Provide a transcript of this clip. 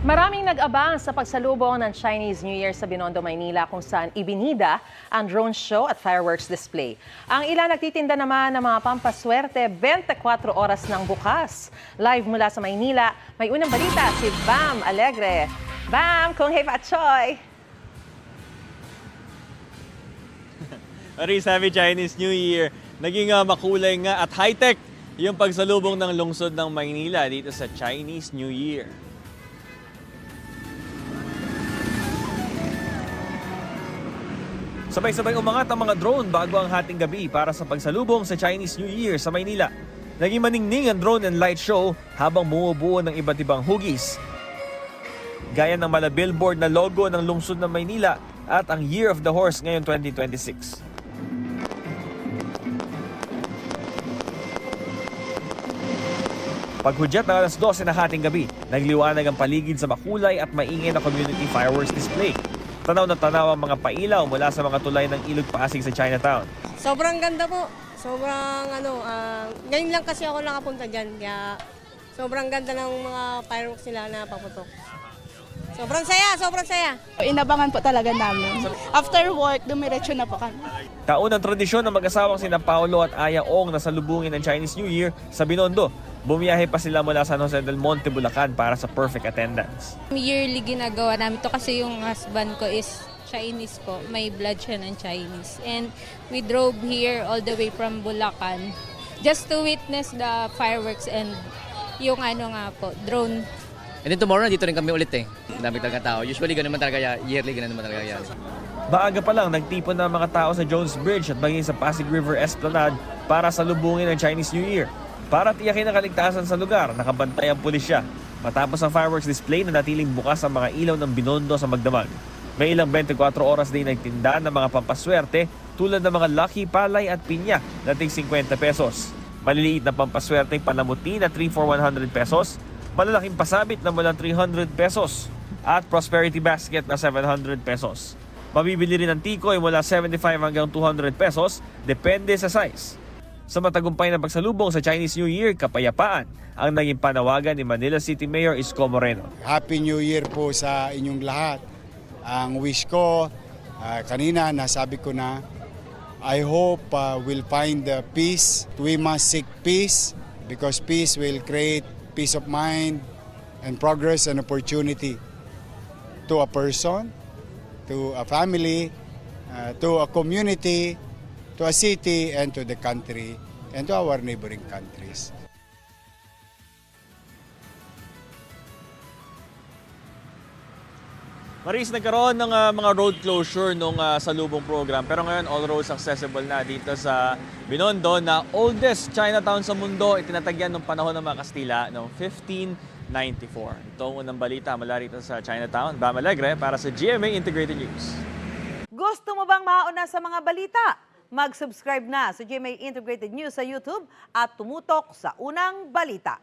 Maraming nag-abang sa pagsalubong ng Chinese New Year sa Binondo, Maynila kung saan ibinida ang drone show at fireworks display. Ang ilan nagtitinda naman ng mga pampaswerte 24 oras ng bukas. Live mula sa Maynila, may unang balita si Bam Alegre. Bam, kung hey Patchoy! Maris, happy Chinese New Year. Naging makulay nga at high-tech yung pagsalubong ng lungsod ng Maynila dito sa Chinese New Year. Sabay-sabay umangat ang mga drone bago ang hating gabi para sa pagsalubong sa Chinese New Year sa Maynila. Naging maningning ang drone and light show habang bumubuo ng iba't ibang hugis. Gaya ng mala billboard na logo ng lungsod ng Maynila at ang Year of the Horse ngayon 2026. Paghudyat ng alas 12 na hating gabi, nagliwanag ang paligid sa makulay at maingay na community fireworks display. Tanaw na tanaw ang mga pailaw mula sa mga tulay ng Ilog Pasig sa Chinatown. Sobrang ganda po. Sobrang ngayon lang kasi ako nakapunta dyan. Kaya sobrang ganda ng mga fireworks nila na paputok. Sobrang saya, sobrang saya. Inabangan po talaga namin. After work, dumiretso na po kami. Taon ng tradisyon ng mag-asawang sina Paolo at Aya Ong na salubungin ng Chinese New Year sa Binondo. Bumiyahe pa sila mula San Jose del Monte, Bulacan para sa perfect attendance. Yearly ginagawa namin to kasi yung husband ko is Chinese po. May blood siya ng Chinese. And we drove here all the way from Bulacan just to witness the fireworks and yung drone. And then tomorrow, dito rin kami ulit eh. Ang dami talaga tao. Usually, ganun naman talaga, yearly, ganun naman talaga yan. Maaga pa lang, nagtipon na mga tao sa Jones Bridge at maging sa Pasig River Esplanade para salubungin ang Chinese New Year. Para tiyakin ang kaligtasan sa lugar, nakabantay ang pulisya. Matapos ang fireworks display, nanatiling bukas ang mga ilaw ng Binondo sa magdamag. May ilang 24 oras din nagtinda ng mga pampaswerte tulad ng mga lucky, palay at pinya na tig 50 pesos. Maliliit na pampaswerte panamuti na 3 for 100 pesos, malalaking pasabit na mula 300 pesos at prosperity basket na 700 pesos. Mabibili rin ang tikoy mula 75 hanggang 200 pesos, depende sa size. Sa matagumpay na pagsalubong sa Chinese New Year, kapayapaan ang naging panawagan ni Manila City Mayor Isko Moreno. Happy New Year po sa inyong lahat. Ang wish ko, kanina nasabi ko na, I hope we'll find the peace. We must seek peace because peace will create peace of mind and progress and opportunity to a person, to a family, to a community, to a city, and to the country, and to our neighboring countries. Maris, nagkaroon ng mga road closure nung salubong program. Pero ngayon, all roads accessible na dito sa Binondo na oldest Chinatown sa mundo. Itinatagyan nung panahon ng mga Kastila noong 1594. Ito ang unang balita mula rito sa Chinatown. Bam Alegre para sa GMA Integrated News. Gusto mo bang mauna sa mga balita? Mag-subscribe na sa GMA Integrated News sa YouTube at tumutok sa unang balita.